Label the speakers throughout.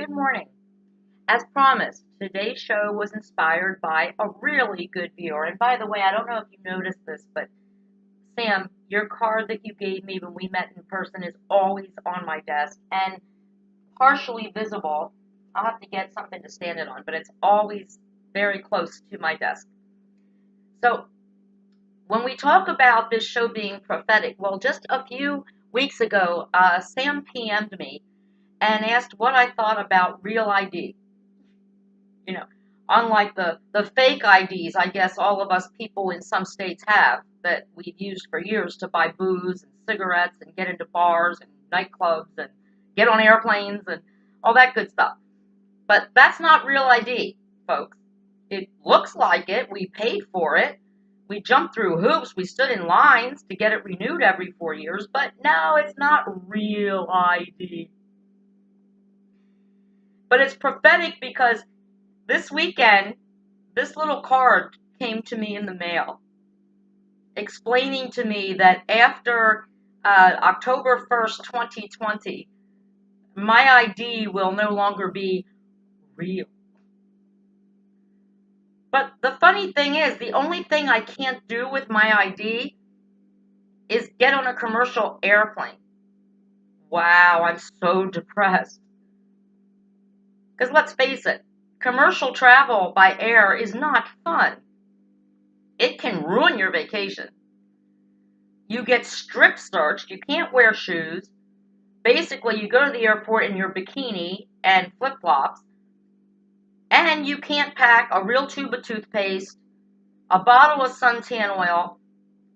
Speaker 1: good morning. As promised, today's show was inspired by a really good viewer. And by the way, I don't know if you noticed this, but Sam, your card that you gave me when we met in person is always on my desk and partially visible. I'll have to get something to stand it on, but it's always very close to my desk. So, when we talk about this show being prophetic, well, just a few weeks ago, Sam PM'd me and asked what I thought about real ID. You know, unlike the fake IDs, I guess all of us people in some states have that we've used for years to buy booze and cigarettes and get into bars and nightclubs and get on airplanes and all that good stuff. But that's not real ID, folks. It looks like it. We paid for it. We jumped through hoops. We stood in lines to get it renewed every 4 years. But no, it's not real ID. But it's prophetic because this weekend, this little card came to me in the mail, explaining to me that after October 1st, 2020, my ID will no longer be real. But the funny thing is, the only thing I can't do with my ID is get on a commercial airplane. Wow, I'm so depressed. Because let's face it, commercial travel by air is not fun. It can ruin your vacation. You get strip searched. You can't wear shoes. Basically, you go to the airport in your bikini and flip-flops, and you can't pack a real tube of toothpaste, a bottle of suntan oil,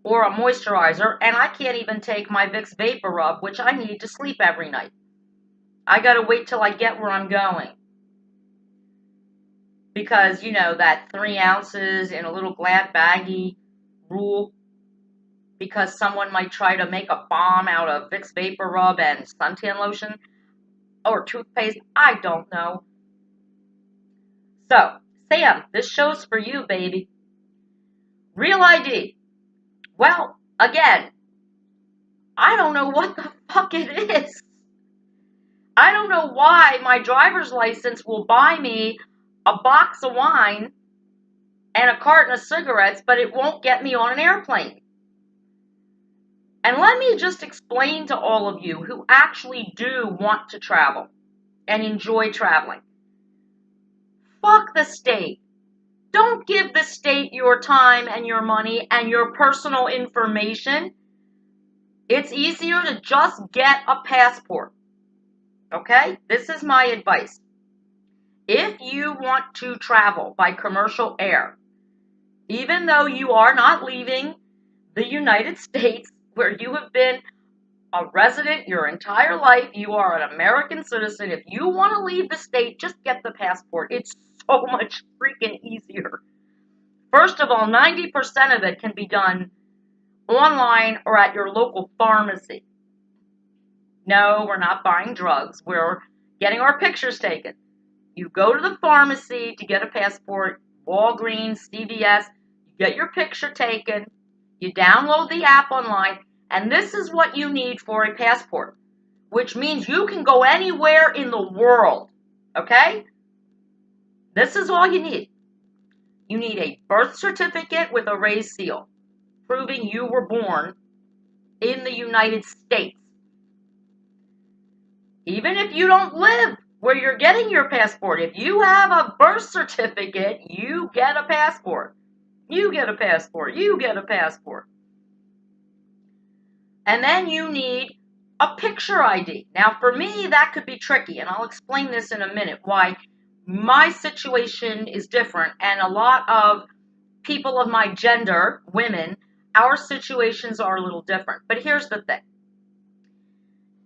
Speaker 1: or a moisturizer, and I can't even take my Vicks Vapor Rub, which I need to sleep every night. I gotta wait till I get where I'm going. Because, that 3 ounces in a little Glad baggie rule, because someone might try to make a bomb out of Vicks Vapor Rub and suntan lotion or toothpaste. I don't know. So, Sam, this show's for you, baby. Real ID. Well, again, I don't know what the fuck it is. I don't know why my driver's license will buy me a box of wine and a carton of cigarettes, but it won't get me on an airplane. And let me just explain to all of you who actually do want to travel and enjoy traveling. Fuck the state. Don't give the state your time and your money and your personal information. It's easier to just get a passport. Okay? This is my advice. If you want to travel by commercial air, even though you are not leaving the United States, where you have been a resident your entire life, you are an American citizen. If you want to leave the state, just get the passport. It's so much freaking easier. First of all, 90% of it can be done online or at your local pharmacy. No, we're not buying drugs. We're getting our pictures taken. You go to the pharmacy to get a passport, Walgreens, CVS, you get your picture taken, you download the app online, and this is what you need for a passport, which means you can go anywhere in the world, okay? This is all you need. You need a birth certificate with a raised seal, proving you were born in the United States. Even if you don't live where you're getting your passport, if you have a birth certificate, you get a passport. You get a passport. You get a passport. And then you need a picture ID. Now, for me, that could be tricky, and I'll explain this in a minute, why my situation is different, and a lot of people of my gender, women, our situations are a little different. But here's the thing.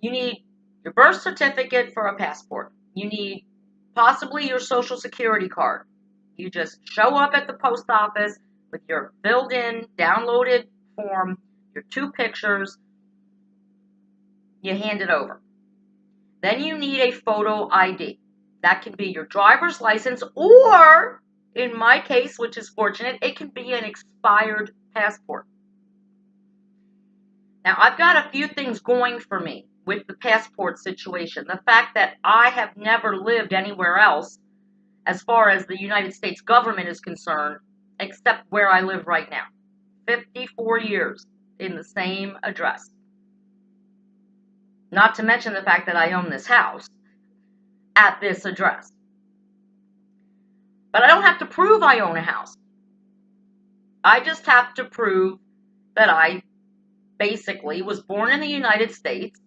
Speaker 1: You need your birth certificate for a passport. You need possibly your social security card. You just show up at the post office with your filled-in, downloaded form, your 2 pictures, you hand it over. Then you need a photo ID. That can be your driver's license, or, in my case, which is fortunate, it can be an expired passport. Now, I've got a few things going for me with the passport situation. The fact that I have never lived anywhere else as far as the United States government is concerned, except where I live right now. 54 years in the same address. Not to mention the fact that I own this house at this address. But I don't have to prove I own a house. I just have to prove that I basically was born in the United States.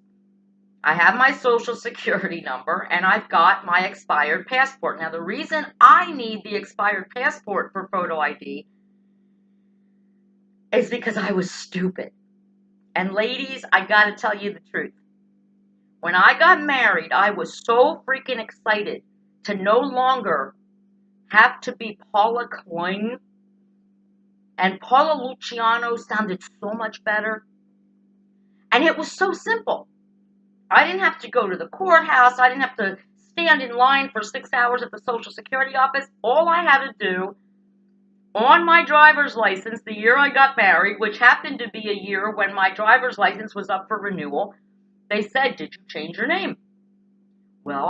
Speaker 1: I have my social security number, and I've got my expired passport. Now, the reason I need the expired passport for photo ID is because I was stupid. And ladies, I gotta tell you the truth. When I got married, I was so freaking excited to no longer have to be Paula Klein. And Paula Luciano sounded so much better. And it was so simple. I didn't have to go to the courthouse. I didn't have to stand in line for 6 hours at the Social Security office. All I had to do on my driver's license the year I got married, which happened to be a year when my driver's license was up for renewal, they said, "Did you change your name?" Well,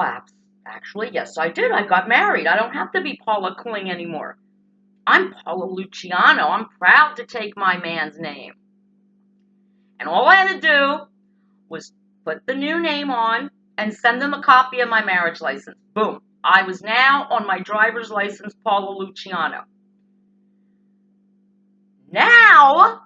Speaker 1: actually, yes, I did. I got married. I don't have to be Paula Kling anymore. I'm Paula Luciano. I'm proud to take my man's name. And all I had to do was put the new name on and send them a copy of my marriage license. Boom. I was now on my driver's license, Paula Luciano. Now,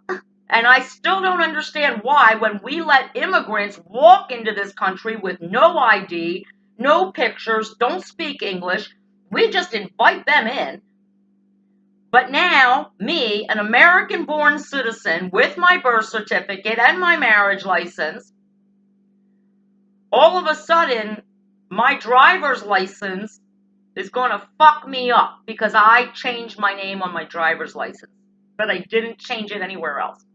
Speaker 1: and I still don't understand why, when we let immigrants walk into this country with no ID, no pictures, don't speak English, we just invite them in. But now, me, an American-born citizen with my birth certificate and my marriage license, all of a sudden, my driver's license is going to fuck me up because I changed my name on my driver's license, but I didn't change it anywhere else.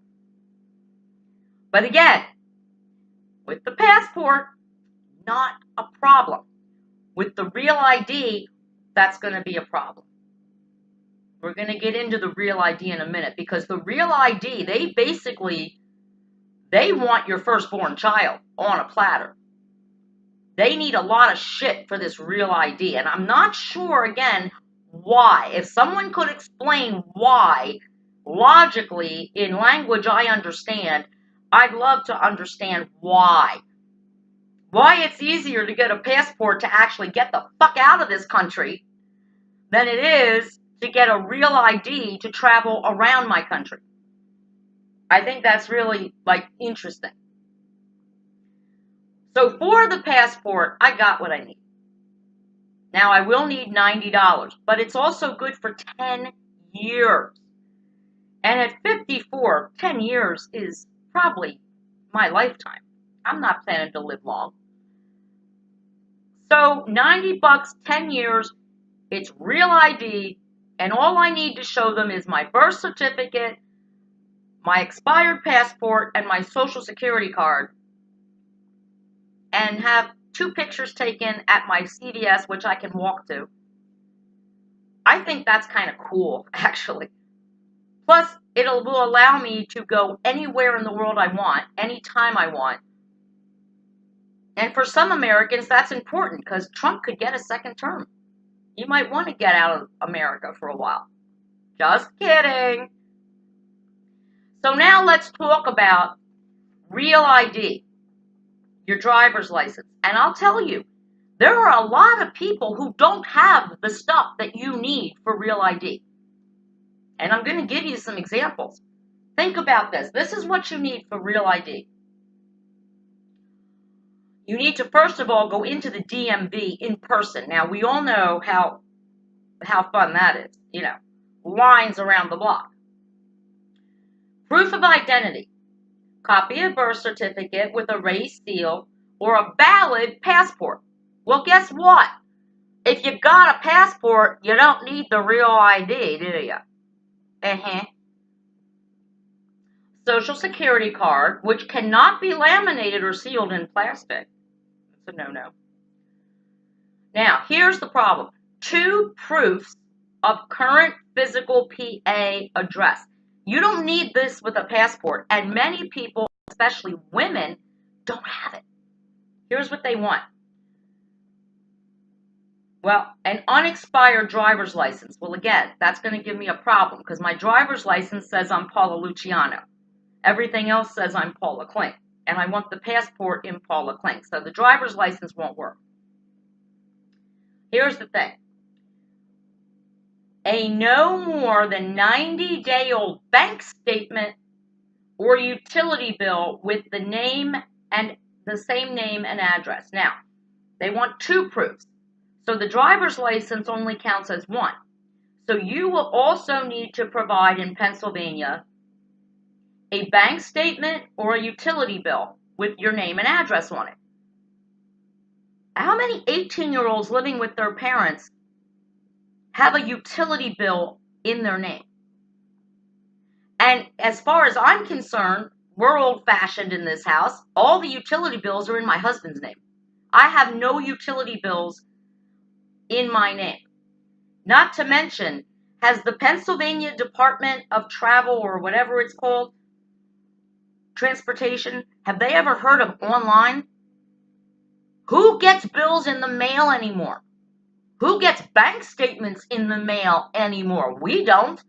Speaker 1: But again, with the passport, not a problem. With the real ID, that's going to be a problem. We're going to get into the real ID in a minute, because the real ID, they want your firstborn child on a platter. They need a lot of shit for this real ID, and I'm not sure, again, why. If someone could explain why, logically, in language I understand, I'd love to understand why. Why it's easier to get a passport to actually get the fuck out of this country than it is to get a real ID to travel around my country. I think that's really, interesting. So for the passport, I got what I need. Now, I will need $90, but it's also good for 10 years. And at 54, 10 years is probably my lifetime. I'm not planning to live long. So $90, 10 years, it's real ID, and all I need to show them is my birth certificate, my expired passport, and my social security card, and have 2 pictures taken at my CVS, which I can walk to. I think that's kind of cool, actually. Plus, it will allow me to go anywhere in the world I want, anytime I want. And for some Americans, that's important, because Trump could get a second term. You might want to get out of America for a while. Just kidding. So now let's talk about real ID, your driver's license. And I'll tell you, there are a lot of people who don't have the stuff that you need for real ID. And I'm going to give you some examples. Think about this. This is what you need for real ID. You need to, first of all, go into the DMV in person. Now, we all know how fun that is. Lines around the block. Proof of identity. Copy of birth certificate with a raised seal or a valid passport. Well, guess what? If you got a passport, you don't need the real ID, do you? Social security card, which cannot be laminated or sealed in plastic. It's a no-no. Now, here's the problem. 2 proofs of current physical PA address. You don't need this with a passport, and many people, especially women, don't have it. Here's what they want. Well, an unexpired driver's license. Well, again, that's going to give me a problem because my driver's license says I'm Paula Luciano. Everything else says I'm Paula Klink. And I want the passport in Paula Klink. So the driver's license won't work. Here's the thing. A no more than 90-day-old bank statement or utility bill with the name and the same name and address. Now, they want two proofs. So the driver's license only counts as one. So you will also need to provide in Pennsylvania a bank statement or a utility bill with your name and address on it. How many 18-year-olds living with their parents have a utility bill in their name? And as far as I'm concerned, we're old-fashioned in this house. All the utility bills are in my husband's name. I have no utility bills in my name. Not to mention, has the Pennsylvania Department of Travel, or whatever it's called, transportation, have they ever heard of online? Who gets bills in the mail anymore? Who gets bank statements in the mail anymore? We don't.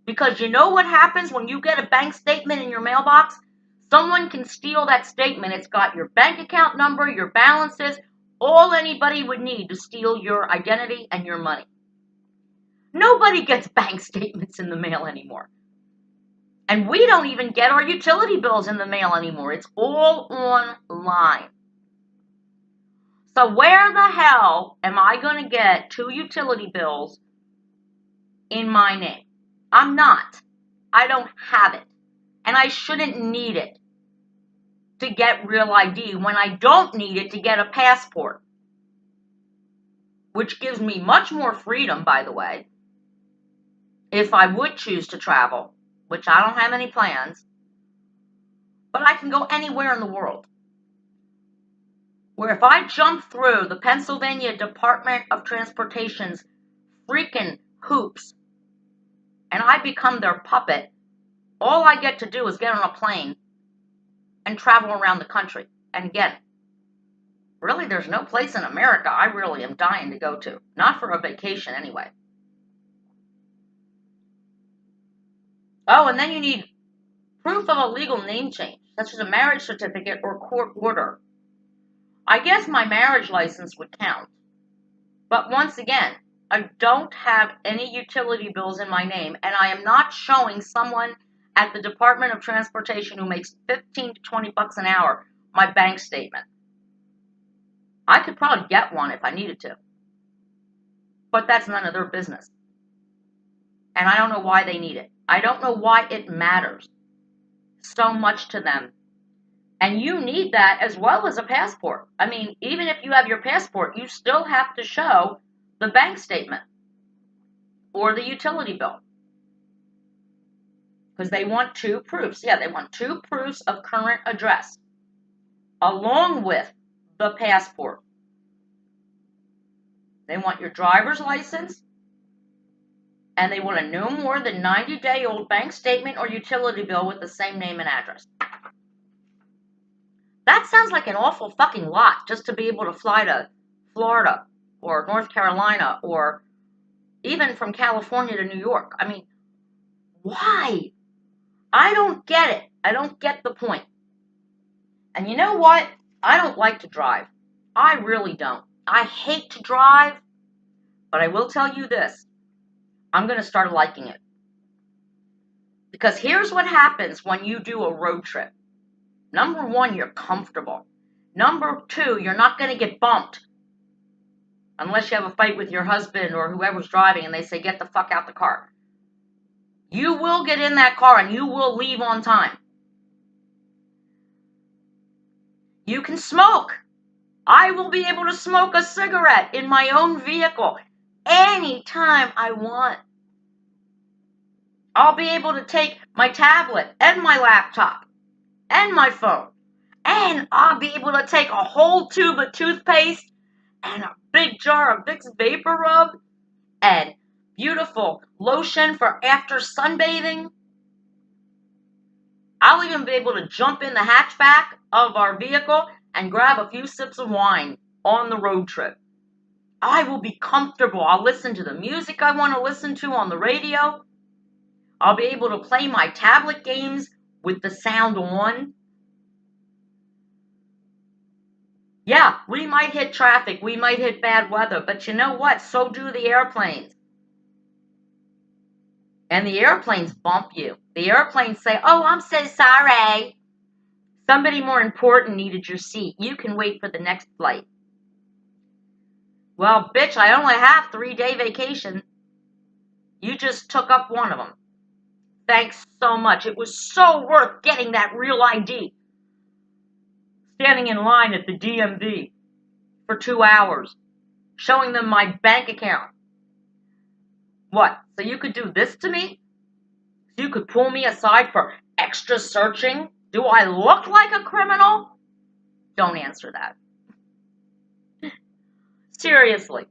Speaker 1: Because you know what happens when you get a bank statement in your mailbox? Someone can steal that statement. It's got your bank account number, your balances, all anybody would need to steal your identity and your money. Nobody gets bank statements in the mail anymore. And we don't even get our utility bills in the mail anymore. It's all online. So where the hell am I going to get two utility bills in my name? I'm not. I don't have it. And I shouldn't need it to get real ID when I don't need it to get a passport. Which gives me much more freedom, by the way, if I would choose to travel, which I don't have any plans, but I can go anywhere in the world. Where if I jump through the Pennsylvania Department of Transportation's freaking hoops and I become their puppet, all I get to do is get on a plane and travel around the country. And again, really there's no place in America I really am dying to go to. Not for a vacation anyway. Oh, and then you need proof of a legal name change, such as a marriage certificate or court order. I guess my marriage license would count. But once again, I don't have any utility bills in my name, and I am not showing someone at the Department of Transportation who makes 15 to 20 bucks an hour my bank statement. I could probably get one if I needed to. But that's none of their business. And I don't know why they need it. I don't know why it matters so much to them. And you need that as well as a passport. I mean, even if you have your passport, you still have to show the bank statement or the utility bill. Because they want two proofs. Yeah, they want two proofs of current address along with the passport. They want your driver's license, and they want a no more than 90-day-old bank statement or utility bill with the same name and address. That sounds like an awful fucking lot just to be able to fly to Florida or North Carolina or even from California to New York. I mean, why? I don't get it. I don't get the point. And you know what? I don't like to drive. I really don't. I hate to drive, but I will tell you this. I'm going to start liking it. Because here's what happens when you do a road trip. Number one, you're comfortable. Number two, you're not going to get bumped. Unless you have a fight with your husband or whoever's driving and they say, get the fuck out the car. You will get in that car and you will leave on time. You can smoke. I will be able to smoke a cigarette in my own vehicle anytime I want. I'll be able to take my tablet and my laptop and my phone, and I'll be able to take a whole tube of toothpaste and a big jar of Vicks Vapor Rub and beautiful lotion for after sunbathing. I'll even be able to jump in the hatchback of our vehicle and grab a few sips of wine on the road trip. I will be comfortable. I'll listen to the music I want to listen to on the radio. I'll be able to play my tablet games with the sound on. Yeah, we might hit traffic, we might hit bad weather, but you know what? So do the airplanes. And the airplanes bump you. The airplanes say, oh, I'm so sorry. Somebody more important needed your seat. You can wait for the next flight. Well, bitch, I only have 3-day vacation. You just took up one of them. Thanks so much. It was so worth getting that real ID. Standing in line at the DMV for 2 hours, showing them my bank account. What? So you could do this to me? So you could pull me aside for extra searching? Do I look like a criminal? Don't answer that. Seriously.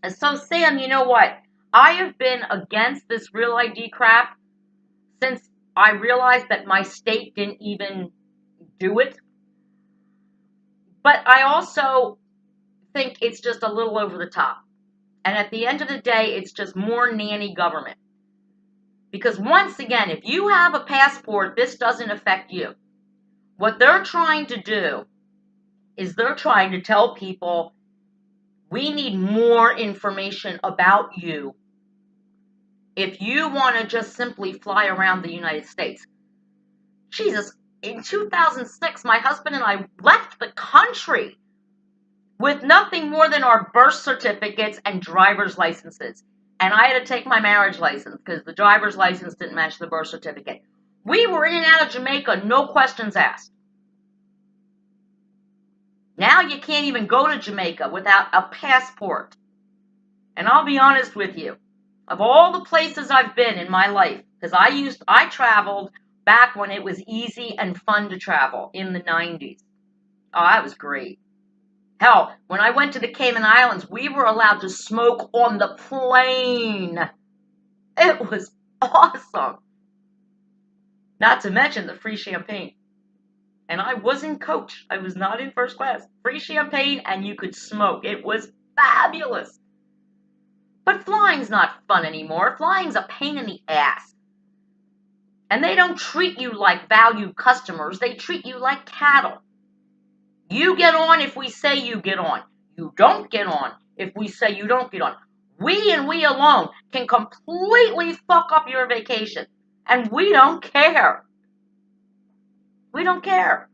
Speaker 1: So, Sam, you know what? I have been against this real ID crap since I realized that my state didn't even do it. But I also think it's just a little over the top. And at the end of the day, it's just more nanny government. Because once again, if you have a passport, this doesn't affect you. What they're trying to do is they're trying to tell people, we need more information about you if you want to just simply fly around the United States. Jesus, in 2006, my husband and I left the country with nothing more than our birth certificates and driver's licenses. And I had to take my marriage license because the driver's license didn't match the birth certificate. We were in and out of Jamaica, no questions asked. Now you can't even go to Jamaica without a passport. And I'll be honest with you, of all the places I've been in my life, because I traveled back when it was easy and fun to travel in the 90s. Oh, that was great. Hell, when I went to the Cayman Islands, we were allowed to smoke on the plane. It was awesome. Not to mention the free champagne. And I was in coach. I was not in first class. Free champagne and you could smoke. It was fabulous. But flying's not fun anymore. Flying's a pain in the ass. And they don't treat you like valued customers. They treat you like cattle. You get on if we say you get on. You don't get on if we say you don't get on. We and we alone can completely fuck up your vacation. And we don't care. We don't care.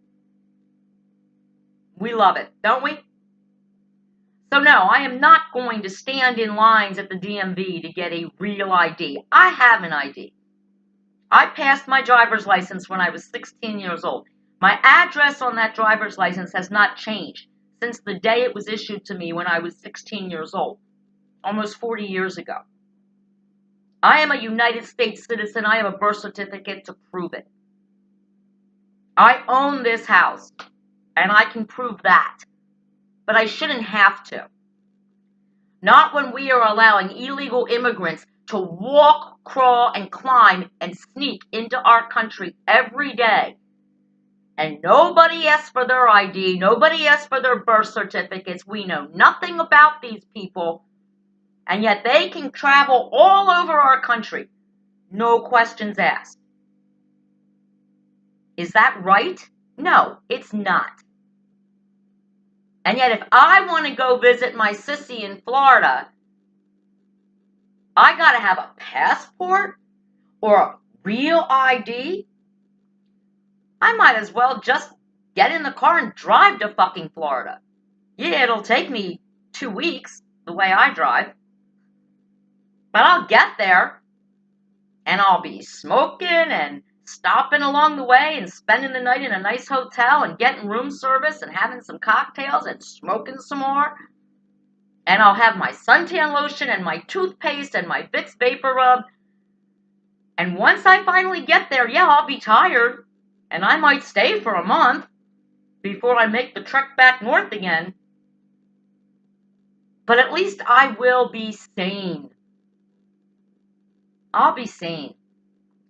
Speaker 1: We love it, don't we? So no, I am not going to stand in lines at the DMV to get a real ID. I have an ID. I passed my driver's license when I was 16 years old. My address on that driver's license has not changed since the day it was issued to me when I was 16 years old, almost 40 years ago. I am a United States citizen. I have a birth certificate to prove it. I own this house, and I can prove that. But I shouldn't have to. Not when we are allowing illegal immigrants to walk, crawl, and climb and sneak into our country every day. And nobody asks for their ID, nobody asks for their birth certificates. We know nothing about these people, and yet they can travel all over our country. No questions asked. Is that right? No, it's not. And yet if I want to go visit my sissy in Florida, I gotta have a passport or a real ID? I might as well just get in the car and drive to fucking Florida. Yeah, it'll take me 2 weeks, the way I drive. But I'll get there, and I'll be smoking and stopping along the way and spending the night in a nice hotel and getting room service and having some cocktails and smoking some more. And I'll have my suntan lotion and my toothpaste and my Vicks Vapor Rub. And once I finally get there, yeah, I'll be tired. And I might stay for a month before I make the trek back north again. But at least I will be sane. I'll be sane.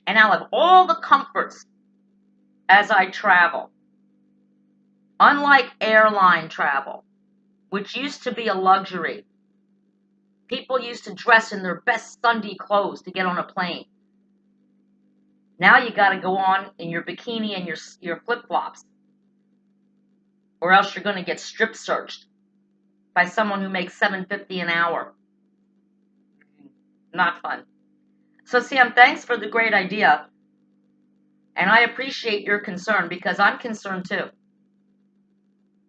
Speaker 1: And I'll have all the comforts as I travel. Unlike airline travel, which used to be a luxury, people used to dress in their best Sunday clothes to get on a plane. Now you got to go on in your bikini and your flip-flops, or else you're going to get strip searched by someone who makes $7.50 an hour. Not fun. So Sam, thanks for the great idea, and I appreciate your concern because I'm concerned too.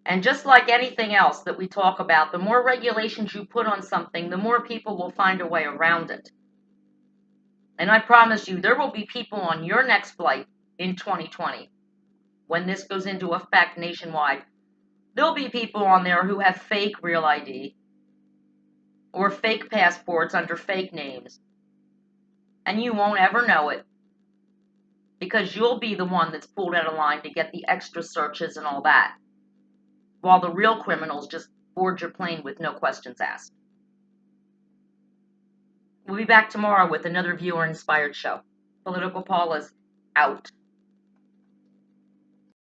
Speaker 1: And just like anything else that we talk about, the more regulations you put on something, the more people will find a way around it. And I promise you, there will be people on your next flight in 2020 when this goes into effect nationwide. There'll be people on there who have fake real ID or fake passports under fake names. And you won't ever know it because you'll be the one that's pulled out of line to get the extra searches and all that, while the real criminals just board your plane with no questions asked. We'll be back tomorrow with another viewer-inspired show. Political Paula's out.